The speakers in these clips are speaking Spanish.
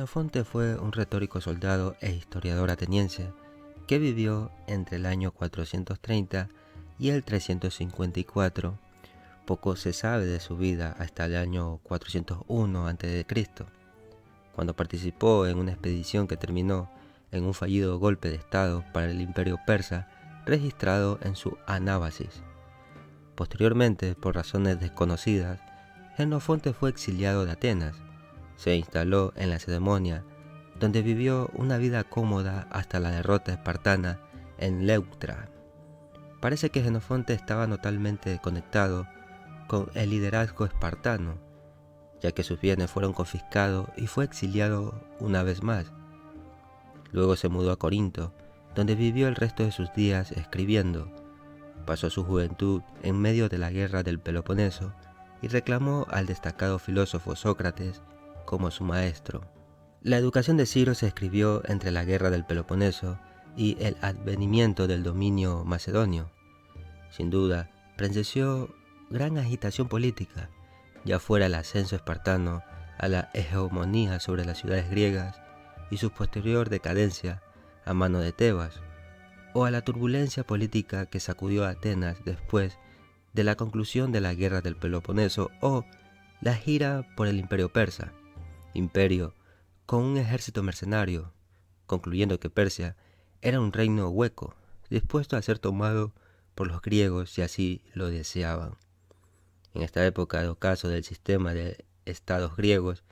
Jenofonte fue un retórico soldado e historiador ateniense que vivió entre el año 430 y el 354. Poco se sabe de su vida hasta el año 401 a.C., cuando participó en una expedición que terminó en un fallido golpe de estado para el imperio persa registrado en su Anábasis. Posteriormente, por razones desconocidas, Jenofonte fue exiliado de Atenas. Se instaló en Lacedemonia, donde vivió una vida cómoda hasta la derrota espartana en Leuctra. Parece que Jenofonte estaba totalmente conectado con el liderazgo espartano, ya que sus bienes fueron confiscados y fue exiliado una vez más. Luego se mudó a Corinto, donde vivió el resto de sus días escribiendo. Pasó su juventud en medio de la guerra del Peloponeso y reclamó al destacado filósofo Sócrates como su maestro. La educación de Ciro se escribió entre la guerra del Peloponeso y el advenimiento del dominio macedonio. Sin duda, presenció gran agitación política, ya fuera el ascenso espartano a la hegemonía sobre las ciudades griegas y su posterior decadencia a mano de Tebas, o a la turbulencia política que sacudió a Atenas después de la conclusión de la guerra del Peloponeso o la gira por el imperio persa, imperio con un ejército mercenario, concluyendo que Persia era un reino hueco, dispuesto a ser tomado por los griegos si así lo deseaban. En esta época de ocaso del sistema de estados griegos,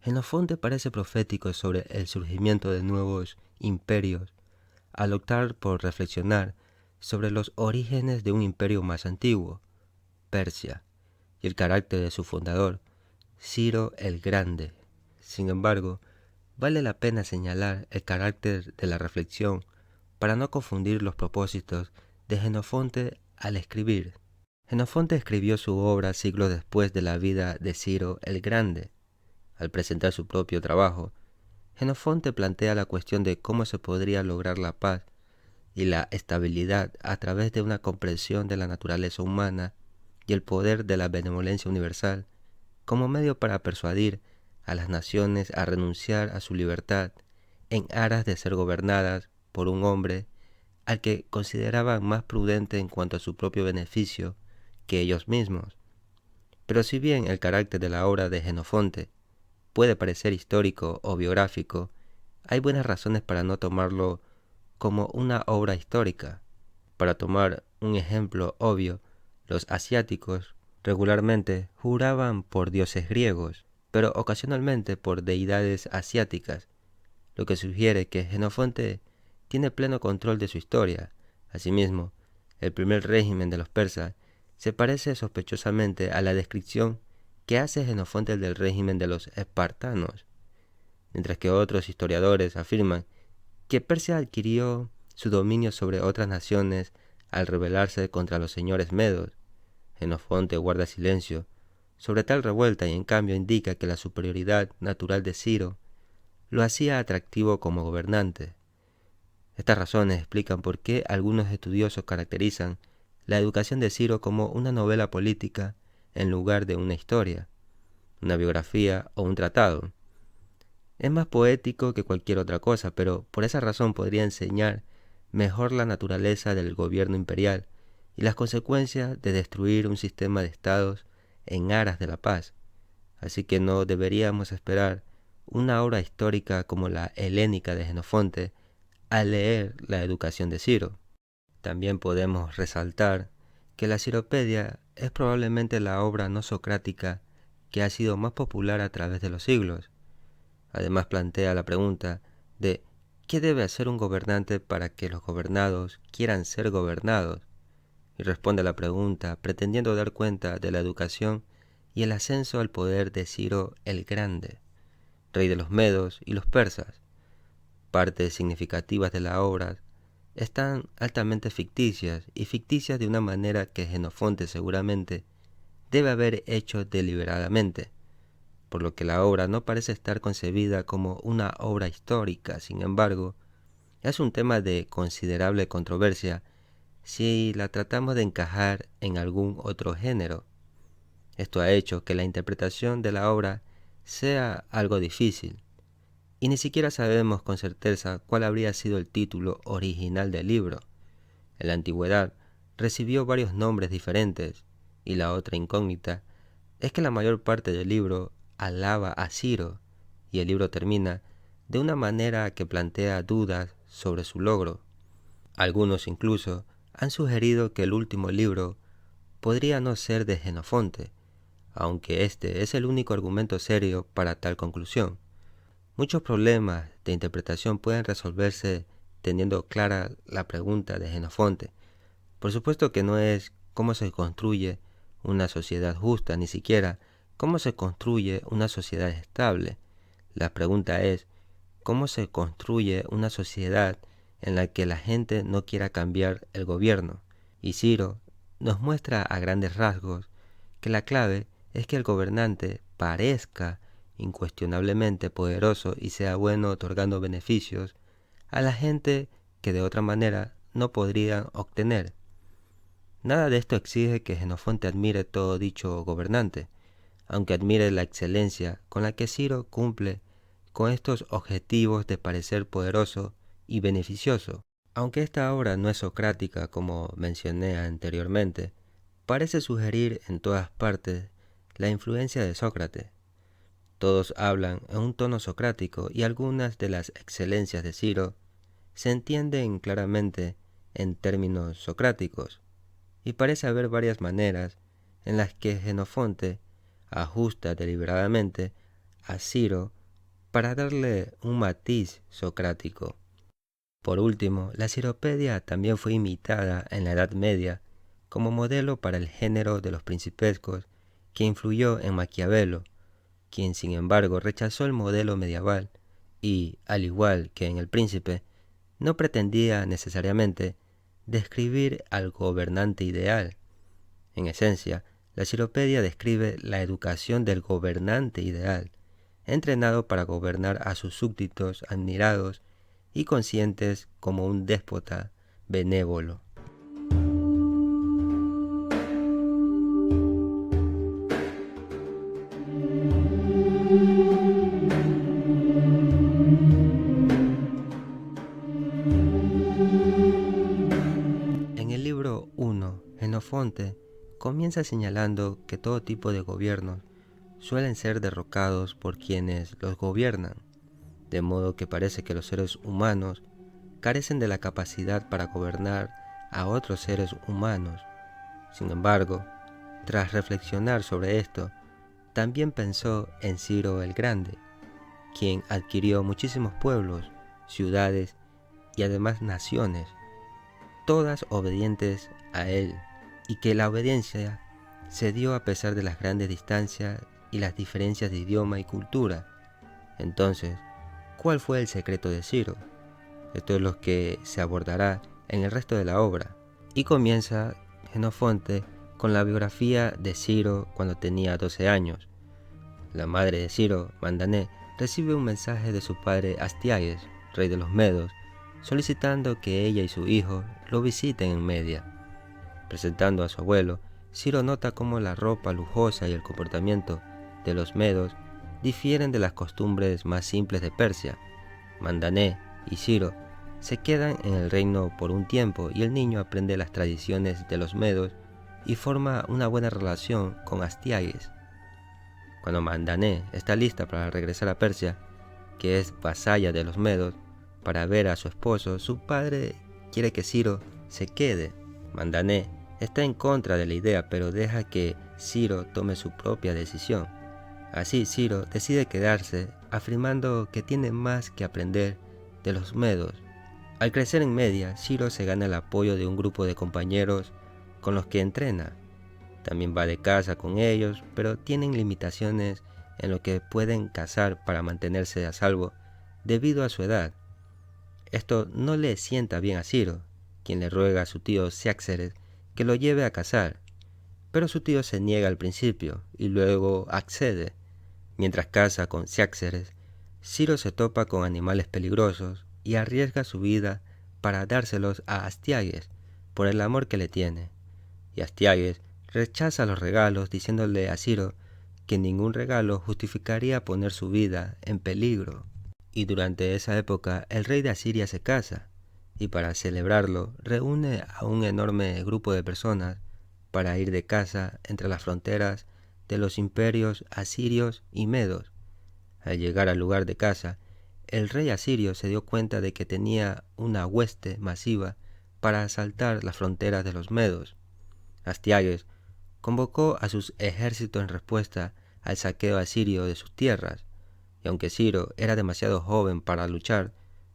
Jenofonte parece profético sobre el surgimiento de nuevos imperios, al optar por reflexionar sobre los orígenes de un imperio más antiguo, Persia, y el carácter de su fundador, Ciro el Grande. Sin embargo, vale la pena señalar el carácter de la reflexión para no confundir los propósitos de Jenofonte al escribir. Jenofonte escribió su obra siglos después de la vida de Ciro el Grande. Al presentar su propio trabajo, Jenofonte plantea la cuestión de cómo se podría lograr la paz y la estabilidad a través de una comprensión de la naturaleza humana y el poder de la benevolencia universal como medio para persuadir a las naciones a renunciar a su libertad en aras de ser gobernadas por un hombre al que consideraban más prudente en cuanto a su propio beneficio que ellos mismos. Pero si bien el carácter de la obra de Jenofonte puede parecer histórico o biográfico, hay buenas razones para no tomarlo como una obra histórica. Para tomar un ejemplo obvio, los asiáticos regularmente juraban por dioses griegos, pero ocasionalmente por deidades asiáticas, lo que sugiere que Jenofonte tiene pleno control de su historia. Asimismo, el primer régimen de los persas se parece sospechosamente a la descripción que hace Jenofonte del régimen de los espartanos, mientras que otros historiadores afirman que Persia adquirió su dominio sobre otras naciones al rebelarse contra los señores medos. Jenofonte guarda silencio sobre tal revuelta y en cambio indica que la superioridad natural de Ciro lo hacía atractivo como gobernante. Estas razones explican por qué algunos estudiosos caracterizan la educación de Ciro como una novela política en lugar de una historia, una biografía o un tratado. Es más poético que cualquier otra cosa, pero por esa razón podría enseñar mejor la naturaleza del gobierno imperial y las consecuencias de destruir un sistema de estados en aras de la paz. Así que no deberíamos esperar una obra histórica como la helénica de Jenofonte al leer la educación de Ciro. También podemos resaltar que la Ciropedia es probablemente la obra no socrática que ha sido más popular a través de los siglos. Además plantea la pregunta de ¿qué debe hacer un gobernante para que los gobernados quieran ser gobernados? Y responde a la pregunta pretendiendo dar cuenta de la educación y el ascenso al poder de Ciro el Grande, rey de los medos y los persas. Partes significativas de la obra están altamente ficticias y ficticias de una manera que Jenofonte seguramente debe haber hecho deliberadamente, por lo que la obra no parece estar concebida como una obra histórica. Sin embargo, es un tema de considerable controversia si la tratamos de encajar en algún otro género. Esto ha hecho que la interpretación de la obra sea algo difícil. y ni siquiera sabemos con certeza cuál habría sido el título original del libro. En la antigüedad recibió varios nombres diferentes, y la otra incógnita es que la mayor parte del libro alaba a Ciro, y el libro termina de una manera que plantea dudas sobre su logro. Algunos incluso han sugerido que el último libro podría no ser de Jenofonte, aunque este es el único argumento serio para tal conclusión. Muchos problemas de interpretación pueden resolverse teniendo clara la pregunta de Jenofonte. Por supuesto que no es cómo se construye una sociedad justa, ni siquiera cómo se construye una sociedad estable. La pregunta es cómo se construye una sociedad en la que la gente no quiera cambiar el gobierno. Y Ciro nos muestra a grandes rasgos que la clave es que el gobernante parezca incuestionablemente poderoso y sea bueno otorgando beneficios a la gente que de otra manera no podrían obtener. Nada de esto exige que Jenofonte admire todo dicho gobernante, aunque admire la excelencia con la que Ciro cumple con estos objetivos de parecer poderoso y beneficioso. Aunque esta obra no es socrática como mencioné anteriormente, parece sugerir en todas partes la influencia de Sócrates. Todos hablan en un tono socrático y algunas de las excelencias de Ciro se entienden claramente en términos socráticos, y parece haber varias maneras en las que Jenofonte ajusta deliberadamente a Ciro para darle un matiz socrático. Por último, la Ciropedia también fue imitada en la Edad Media como modelo para el género de los principescos que influyó en Maquiavelo, quien sin embargo rechazó el modelo medieval y, al igual que en El Príncipe, no pretendía necesariamente describir al gobernante ideal. En esencia, la Ciropedia describe la educación del gobernante ideal, entrenado para gobernar a sus súbditos admirados y conscientes como un déspota benévolo. En el libro 1, Jenofonte comienza señalando que todo tipo de gobiernos suelen ser derrocados por quienes los gobiernan, de modo que parece que los seres humanos carecen de la capacidad para gobernar a otros seres humanos. Sin embargo, tras reflexionar sobre esto, también pensó en Ciro el Grande, quien adquirió muchísimos pueblos, ciudades y además naciones, todas obedientes a él, y que la obediencia se dio a pesar de las grandes distancias y las diferencias de idioma y cultura. Entonces, ¿cuál fue el secreto de Ciro? Esto es lo que se abordará en el resto de la obra. Y comienza Jenofonte con la biografía de Ciro cuando tenía 12 años. La madre de Ciro, Mandané, recibe un mensaje de su padre Astiages, rey de los Medos, solicitando que ella y su hijo lo visiten en Media. Presentando a su abuelo, Ciro nota cómo la ropa lujosa y el comportamiento de los Medos difieren de las costumbres más simples de Persia. Mandané y Ciro se quedan en el reino por un tiempo y el niño aprende las tradiciones de los Medos y forma una buena relación con Astiages. Cuando Mandané está lista para regresar a Persia, que es vasalla de los Medos, para ver a su esposo, su padre quiere que Ciro se quede. Mandané está en contra de la idea, pero deja que Ciro tome su propia decisión. Así Ciro decide quedarse, afirmando que tiene más que aprender de los Medos. Al crecer en Media, Ciro se gana el apoyo de un grupo de compañeros con los que entrena. También va de caza con ellos, pero tienen limitaciones en lo que pueden cazar para mantenerse a salvo debido a su edad. Esto no le sienta bien a Ciro, quien le ruega a su tío Ciáxares que lo lleve a cazar, pero su tío se niega al principio y luego accede. Mientras caza con Ciáxares, Ciro se topa con animales peligrosos y arriesga su vida para dárselos a Astiages por el amor que le tiene. Y Astiages rechaza los regalos diciéndole a Ciro que ningún regalo justificaría poner su vida en peligro. y durante esa época el rey de Asiria se casa, y para celebrarlo reúne a un enorme grupo de personas para ir de caza entre las fronteras de los imperios asirios y medos. Al llegar al lugar de caza, el rey asirio se dio cuenta de que tenía una hueste masiva para asaltar las fronteras de los medos. Astiages convocó a sus ejércitos en respuesta al saqueo asirio de sus tierras, y aunque Ciro era demasiado joven para luchar,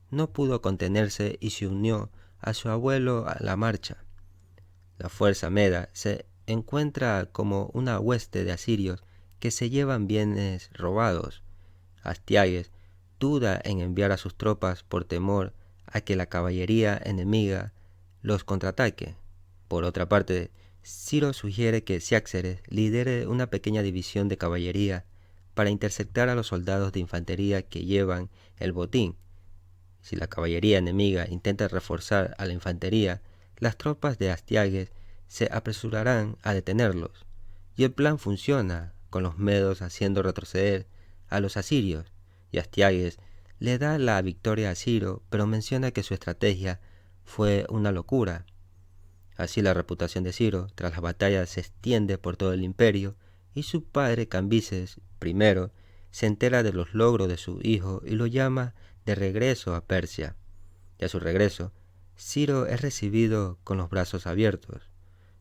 no pudo contenerse y se unió a su abuelo a la marcha. La fuerza meda se encuentra como una hueste de asirios que se llevan bienes robados. Astiages duda en enviar a sus tropas por temor a que la caballería enemiga los contraataque. Por otra parte, Ciro sugiere que Ciáxares lidere una pequeña división de caballería para interceptar a los soldados de infantería que llevan el botín. Si la caballería enemiga intenta reforzar a la infantería, las tropas de Astiages se apresurarán a detenerlos. Y el plan funciona, con los medos haciendo retroceder a los asirios, y Astiages le da la victoria a Ciro, pero menciona que su estrategia fue una locura. Así la reputación de Ciro tras las batallas se extiende por todo el imperio, y su padre Cambises I se entera de los logros de su hijo y lo llama de regreso a Persia. Y a su regreso, Ciro es recibido con los brazos abiertos.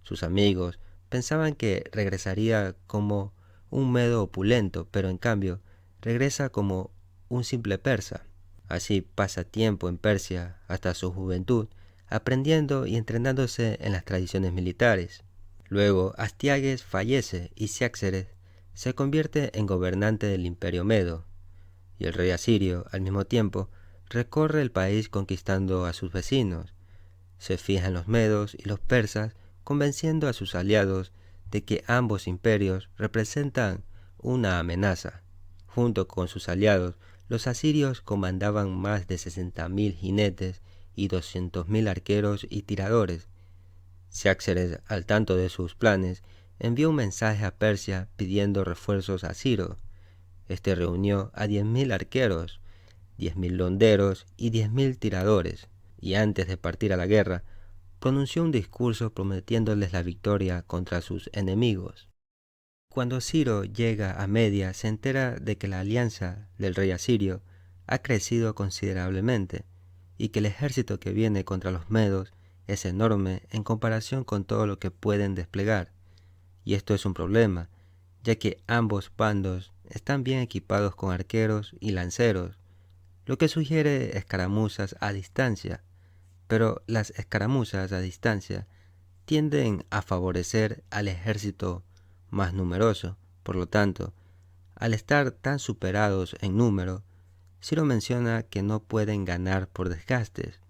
Sus amigos pensaban que regresaría como un medo opulento, pero en cambio regresa como un simple persa. Así pasa tiempo en Persia hasta su juventud, aprendiendo y entrenándose en las tradiciones militares. Luego Astiages fallece y Ciáxares se convierte en gobernante del imperio medo, y el rey asirio, al mismo tiempo, recorre el país conquistando a sus vecinos. Se fija en los medos y los persas, convenciendo a sus aliados de que ambos imperios representan una amenaza. Junto con sus aliados, los asirios comandaban más de 60.000 jinetes y 200.000 arqueros y tiradores. Ciáxares, al tanto de sus planes, envió un mensaje a Persia pidiendo refuerzos a Ciro. Este reunió a 10.000 arqueros, 10.000 londeros y 10.000 tiradores, y antes de partir a la guerra, pronunció un discurso prometiéndoles la victoria contra sus enemigos. Cuando Ciro llega a Media, se entera de que la alianza del rey asirio ha crecido considerablemente y que el ejército que viene contra los medos es enorme en comparación con todo lo que pueden desplegar. Y esto es un problema, ya que ambos bandos están bien equipados con arqueros y lanceros, lo que sugiere escaramuzas a distancia, pero las escaramuzas a distancia tienden a favorecer al ejército más numeroso. Por lo tanto, al estar tan superados en número, Ciro menciona que no pueden ganar por desgastes,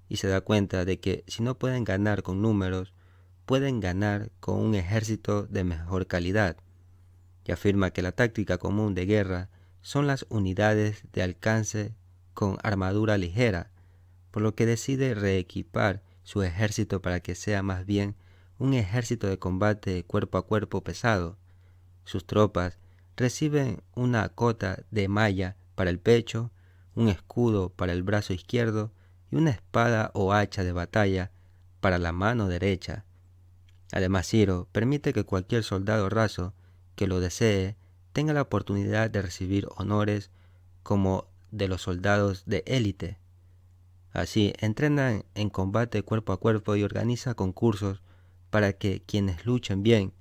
y se da cuenta de que si no pueden ganar con números, pueden ganar con un ejército de mejor calidad, y afirma que la táctica común de guerra son las unidades de alcance con armadura ligera, por lo que decide reequipar su ejército para que sea más bien un ejército de combate cuerpo a cuerpo pesado. Sus tropas reciben una cota de malla para el pecho, un escudo para el brazo izquierdo y una espada o hacha de batalla para la mano derecha. Además, Ciro permite que cualquier soldado raso que lo desee tenga la oportunidad de recibir honores como de los soldados de élite. Así, entrenan en combate cuerpo a cuerpo y organiza concursos para que quienes luchen bien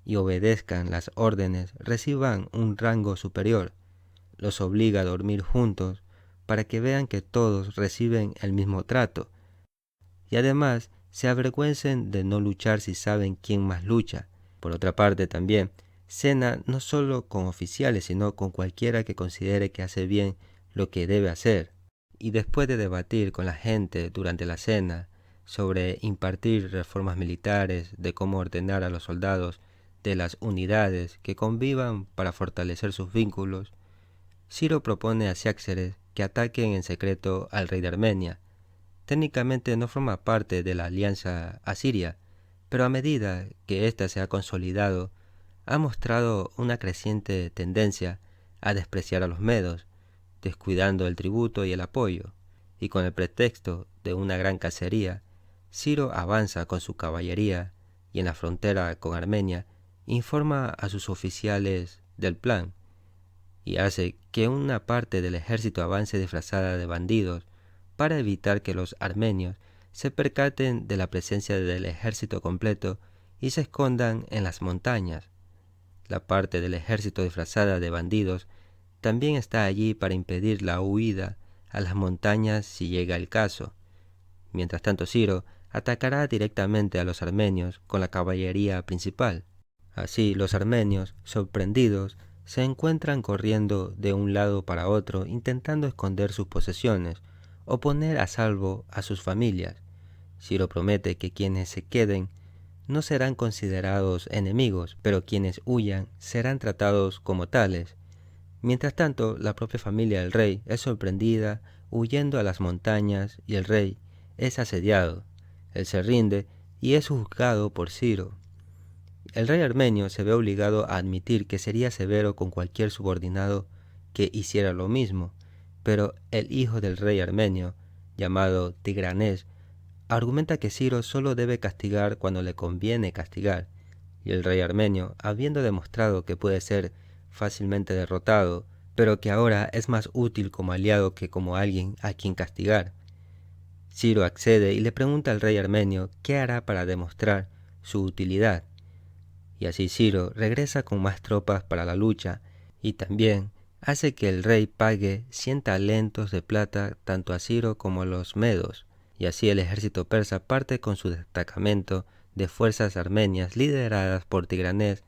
y obedezcan las órdenes reciban un rango superior. Los obliga a dormir juntos para que vean que todos reciben el mismo trato, y además se avergüencen de no luchar si saben quién más lucha. Por otra parte también, cena no solo con oficiales, sino con cualquiera que considere que hace bien lo que debe hacer. Y después de debatir con la gente durante la cena sobre impartir reformas militares, de cómo ordenar a los soldados de las unidades que convivan para fortalecer sus vínculos, Ciro propone a Ciáxares que ataquen en secreto al rey de Armenia. Técnicamente no forma parte de la alianza asiria, pero a medida que ésta se ha consolidado, ha mostrado una creciente tendencia a despreciar a los medos. descuidando el tributo y el apoyo, y con el pretexto de una gran cacería, Ciro avanza con su caballería y en la frontera con Armenia informa a sus oficiales del plan y hace que una parte del ejército avance disfrazada de bandidos para evitar que los armenios se percaten de la presencia del ejército completo y se escondan en las montañas. La parte del ejército disfrazada de bandidos también está allí para impedir la huida a las montañas si llega el caso. Mientras tanto, Ciro atacará directamente a los armenios con la caballería principal. Así, los armenios, sorprendidos, se encuentran corriendo de un lado para otro intentando esconder sus posesiones o poner a salvo a sus familias. Ciro promete que quienes se queden no serán considerados enemigos, pero quienes huyan serán tratados como tales. Mientras tanto, la propia familia del rey es sorprendida huyendo a las montañas y el rey es asediado. Él se rinde y es juzgado por Ciro. El rey armenio se ve obligado a admitir que sería severo con cualquier subordinado que hiciera lo mismo, pero el hijo del rey armenio, llamado Tigranes, argumenta que Ciro solo debe castigar cuando le conviene castigar, y el rey armenio, habiendo demostrado que puede ser fácilmente derrotado, pero que ahora es más útil como aliado que como alguien a quien castigar. Ciro accede y le pregunta al rey armenio qué hará para demostrar su utilidad. Y así Ciro regresa con más tropas para la lucha y también hace que el rey pague 100 talentos de plata tanto a Ciro como a los medos. Y así el ejército persa parte con su destacamento de fuerzas armenias lideradas por Tigranes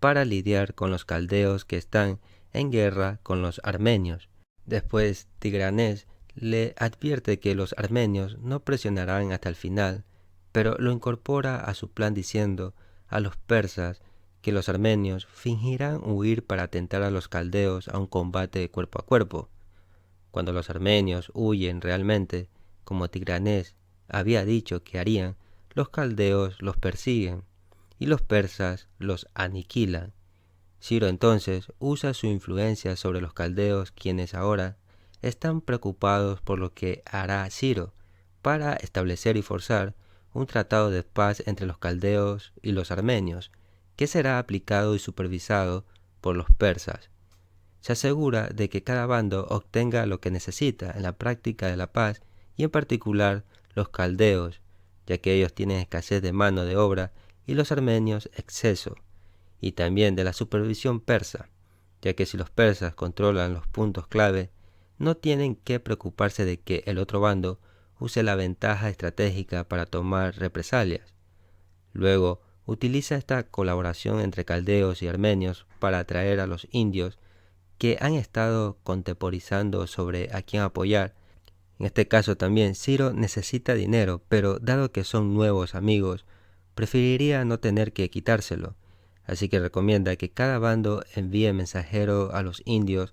para lidiar con los caldeos que están en guerra con los armenios. Después Tigranes le advierte que los armenios no presionarán hasta el final, pero lo incorpora a su plan diciendo a los persas que los armenios fingirán huir para atentar a los caldeos a un combate cuerpo a cuerpo. Cuando los armenios huyen realmente, como Tigranes había dicho que harían, los caldeos los persiguen y los persas los aniquilan. Ciro entonces usa su influencia sobre los caldeos, quienes ahora están preocupados por lo que hará Ciro para establecer y forzar un tratado de paz entre los caldeos y los armenios, que será aplicado y supervisado por los persas. Se asegura de que cada bando obtenga lo que necesita en la práctica de la paz y en particular los caldeos, ya que ellos tienen escasez de mano de obra y los armenios exceso, y también de la supervisión persa, ya que si los persas controlan los puntos clave, no tienen que preocuparse de que el otro bando use la ventaja estratégica para tomar represalias. Luego, utiliza esta colaboración entre caldeos y armenios para atraer a los indios que han estado contemporizando sobre a quién apoyar. En este caso también Ciro necesita dinero, pero dado que son nuevos amigos, preferiría no tener que quitárselo, así que recomienda que cada bando envíe mensajero a los indios,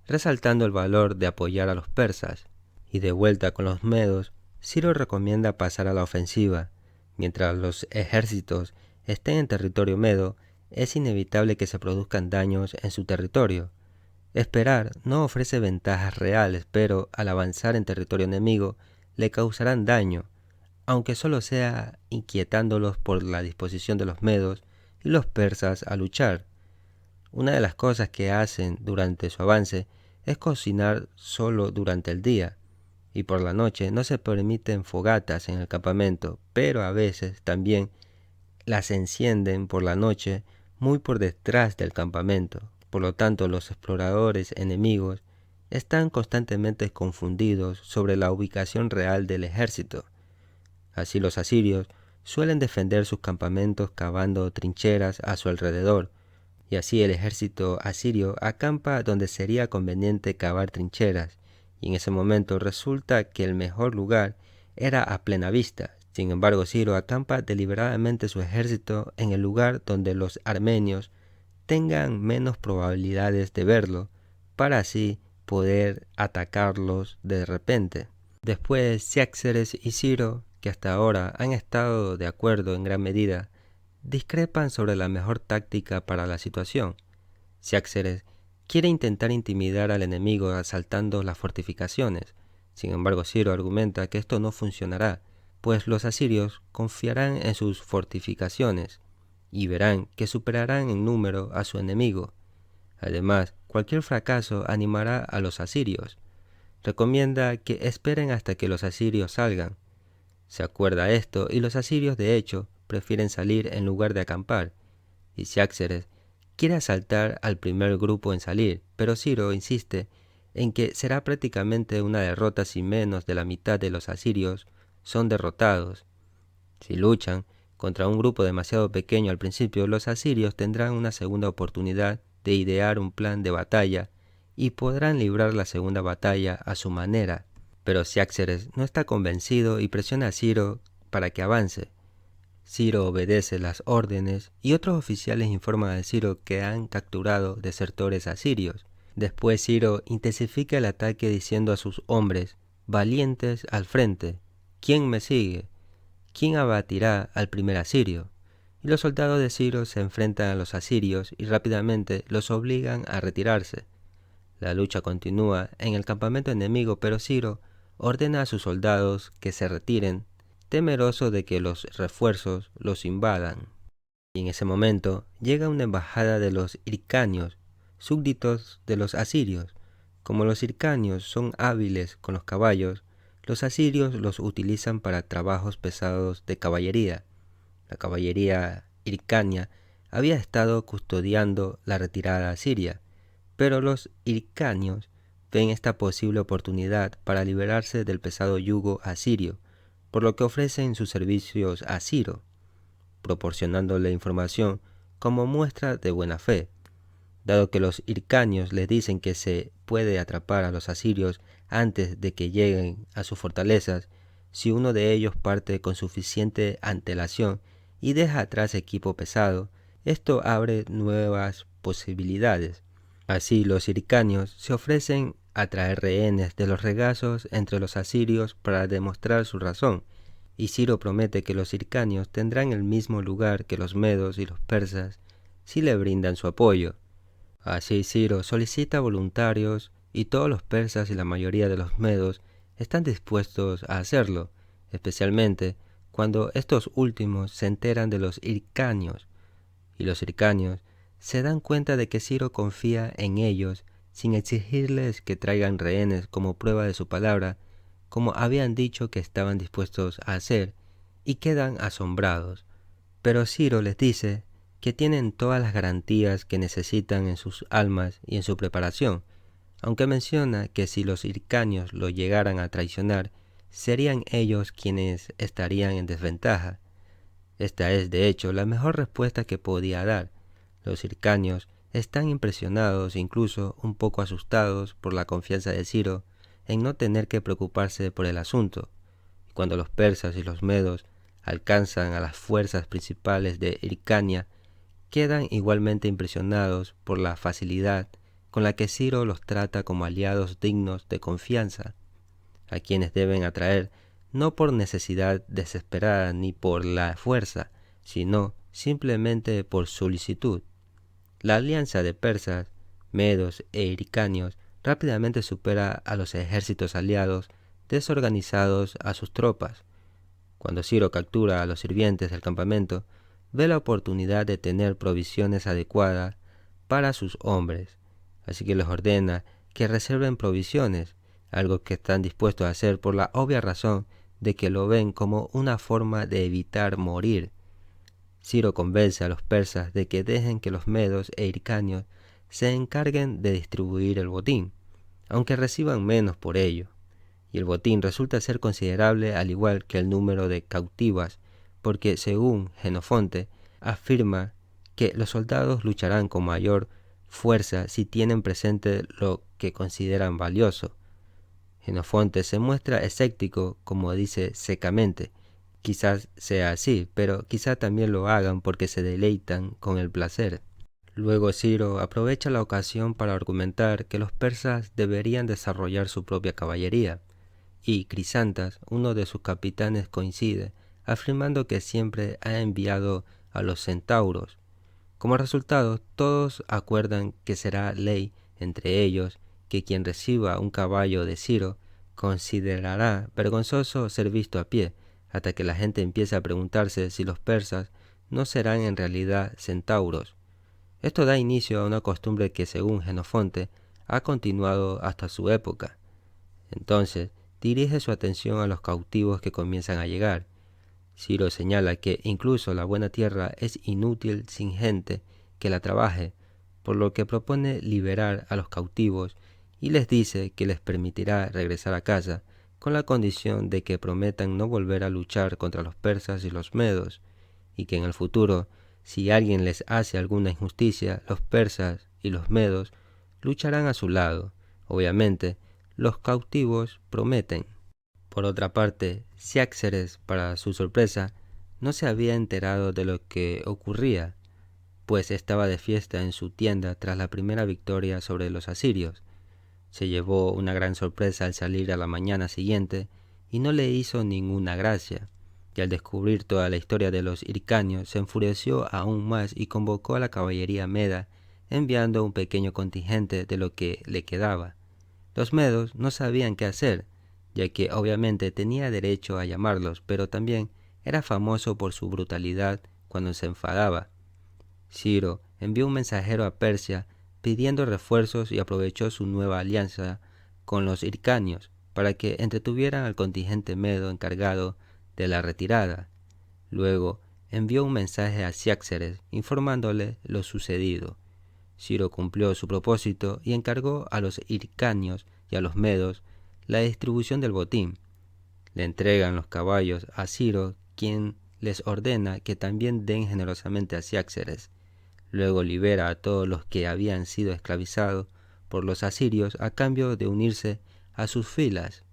resaltando el valor de apoyar a los persas. Y de vuelta con los medos, Ciro recomienda pasar a la ofensiva. Mientras los ejércitos estén en territorio medo, es inevitable que se produzcan daños en su territorio. Esperar no ofrece ventajas reales, pero al avanzar en territorio enemigo le causarán daño, aunque solo sea inquietándolos por la disposición de los medos y los persas a luchar. Una de las cosas que hacen durante su avance es cocinar solo durante el día, y por la noche no se permiten fogatas en el campamento, pero a veces también las encienden por la noche muy por detrás del campamento. Por lo tanto, los exploradores enemigos están constantemente confundidos sobre la ubicación real del ejército. Así los asirios suelen defender sus campamentos cavando trincheras a su alrededor, y así el ejército asirio acampa donde sería conveniente cavar trincheras, y en ese momento resulta que el mejor lugar era a plena vista. Sin embargo, Ciro acampa deliberadamente su ejército en el lugar donde los armenios tengan menos probabilidades de verlo, para así poder atacarlos de repente. Después, Ciáxares y Ciro, que hasta ahora han estado de acuerdo en gran medida, discrepan sobre la mejor táctica para la situación. Ciáxares quiere intentar intimidar al enemigo asaltando las fortificaciones. Sin embargo, Ciro argumenta que esto no funcionará, pues los asirios confiarán en sus fortificaciones y verán que superarán en número a su enemigo. Además, cualquier fracaso animará a los asirios. Recomienda que esperen hasta que los asirios salgan. Se acuerda esto y los asirios de hecho prefieren salir en lugar de acampar. Y Ciáxares quiere asaltar al primer grupo en salir, pero Ciro insiste en que será prácticamente una derrota si menos de la mitad de los asirios son derrotados. Si luchan contra un grupo demasiado pequeño al principio, los asirios tendrán una segunda oportunidad de idear un plan de batalla y podrán librar la segunda batalla a su manera. Pero Ciáxares no está convencido y presiona a Ciro para que avance. Ciro obedece las órdenes y otros oficiales informan a Ciro que han capturado desertores asirios. Después Ciro intensifica el ataque diciendo a sus hombres, valientes al frente, ¿quién me sigue? ¿Quién abatirá al primer asirio? Y los soldados de Ciro se enfrentan a los asirios y rápidamente los obligan a retirarse. La lucha continúa en el campamento enemigo, pero Ciro ordena a sus soldados que se retiren, temeroso de que los refuerzos los invadan. Y en ese momento llega una embajada de los hircanios, súbditos de los asirios. Como los hircanios son hábiles con los caballos, los asirios los utilizan para trabajos pesados de caballería. La caballería hircania había estado custodiando la retirada asiria, pero los hircanios ven esta posible oportunidad para liberarse del pesado yugo asirio, por lo que ofrecen sus servicios a Ciro, proporcionándole información como muestra de buena fe. Dado que los hircanios les dicen que se puede atrapar a los asirios antes de que lleguen a sus fortalezas, si uno de ellos parte con suficiente antelación y deja atrás equipo pesado, esto abre nuevas posibilidades. Así los hircanios se ofrecen a traer rehenes de los regazos entre los asirios para demostrar su razón, y Ciro promete que los hircanios tendrán el mismo lugar que los medos y los persas si le brindan su apoyo. Así Ciro solicita voluntarios y todos los persas y la mayoría de los medos están dispuestos a hacerlo, especialmente cuando estos últimos se enteran de los hircanios, y los hircanios se dan cuenta de que Ciro confía en ellos sin exigirles que traigan rehenes como prueba de su palabra, como habían dicho que estaban dispuestos a hacer, y quedan asombrados. Pero Ciro les dice que tienen todas las garantías que necesitan en sus almas y en su preparación, aunque menciona que si los hircanios lo llegaran a traicionar, serían ellos quienes estarían en desventaja. Esta es, de hecho, la mejor respuesta que podía dar. Los hircanios están impresionados, incluso un poco asustados por la confianza de Ciro en no tener que preocuparse por el asunto. Y cuando los persas y los medos alcanzan a las fuerzas principales de Hircania, quedan igualmente impresionados por la facilidad con la que Ciro los trata como aliados dignos de confianza, a quienes deben atraer no por necesidad desesperada ni por la fuerza, sino simplemente por solicitud. La alianza de persas, medos e hircanios rápidamente supera a los ejércitos aliados desorganizados a sus tropas. Cuando Ciro captura a los sirvientes del campamento, ve la oportunidad de tener provisiones adecuadas para sus hombres, así que les ordena que reserven provisiones, algo que están dispuestos a hacer por la obvia razón de que lo ven como una forma de evitar morir. Ciro convence a los persas de que dejen que los medos e hircanios se encarguen de distribuir el botín, aunque reciban menos por ello. Y el botín resulta ser considerable al igual que el número de cautivas, porque según Jenofonte afirma que los soldados lucharán con mayor fuerza si tienen presente lo que consideran valioso. Jenofonte se muestra escéptico, como dice secamente. Quizás sea así, pero quizá también lo hagan porque se deleitan con el placer. Luego Ciro aprovecha la ocasión para argumentar que los persas deberían desarrollar su propia caballería, y Crisantas, uno de sus capitanes, coincide, afirmando que siempre ha enviado a los centauros. Como resultado, todos acuerdan que será ley entre ellos que quien reciba un caballo de Ciro considerará vergonzoso ser visto a pie, hasta que la gente empiece a preguntarse si los persas no serán en realidad centauros. Esto da inicio a una costumbre que, según Jenofonte, ha continuado hasta su época. Entonces, dirige su atención a los cautivos que comienzan a llegar. Ciro señala que incluso la buena tierra es inútil sin gente que la trabaje, por lo que propone liberar a los cautivos y les dice que les permitirá regresar a casa, con la condición de que prometan no volver a luchar contra los persas y los medos, y que en el futuro, si alguien les hace alguna injusticia, los persas y los medos lucharán a su lado. Obviamente, los cautivos prometen. Por otra parte, Ciáxares, para su sorpresa, no se había enterado de lo que ocurría, pues estaba de fiesta en su tienda tras la primera victoria sobre los asirios. Se llevó una gran sorpresa al salir a la mañana siguiente y no le hizo ninguna gracia, y al descubrir toda la historia de los hircanios se enfureció aún más y convocó a la caballería meda, enviando un pequeño contingente de lo que le quedaba. Los medos no sabían qué hacer, ya que obviamente tenía derecho a llamarlos, pero también era famoso por su brutalidad cuando se enfadaba. Ciro envió un mensajero a Persia pidiendo refuerzos y aprovechó su nueva alianza con los hircanios para que entretuvieran al contingente medo encargado de la retirada. Luego envió un mensaje a Ciáxares informándole lo sucedido. Ciro cumplió su propósito y encargó a los hircanios y a los medos la distribución del botín. Le entregan los caballos a Ciro, quien les ordena que también den generosamente a Ciáxares. Luego libera a todos los que habían sido esclavizados por los asirios a cambio de unirse a sus filas.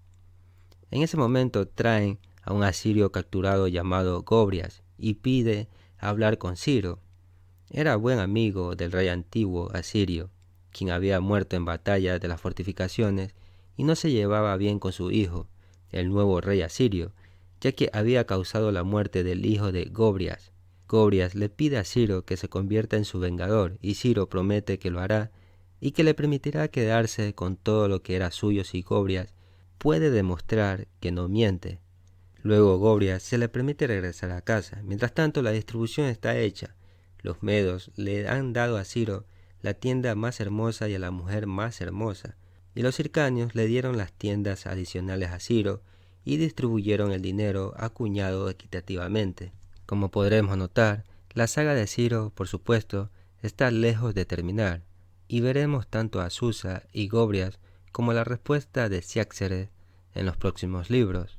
En ese momento traen a un asirio capturado llamado Gobrias y pide hablar con Ciro. Era buen amigo del rey antiguo asirio, quien había muerto en batalla de las fortificaciones, y no se llevaba bien con su hijo, el nuevo rey asirio, ya que había causado la muerte del hijo de Gobrias. Gobrias le pide a Ciro que se convierta en su vengador, y Ciro promete que lo hará y que le permitirá quedarse con todo lo que era suyo si Gobrias puede demostrar que no miente. Luego Gobrias se le permite regresar a casa. Mientras tanto, la distribución está hecha. Los medos le han dado a Ciro la tienda más hermosa y a la mujer más hermosa, y los hircanios le dieron las tiendas adicionales a Ciro y distribuyeron el dinero acuñado equitativamente. Como podremos notar, la saga de Ciro, por supuesto, está lejos de terminar, y veremos tanto a Susa y Gobrias como la respuesta de Ciáxares en los próximos libros.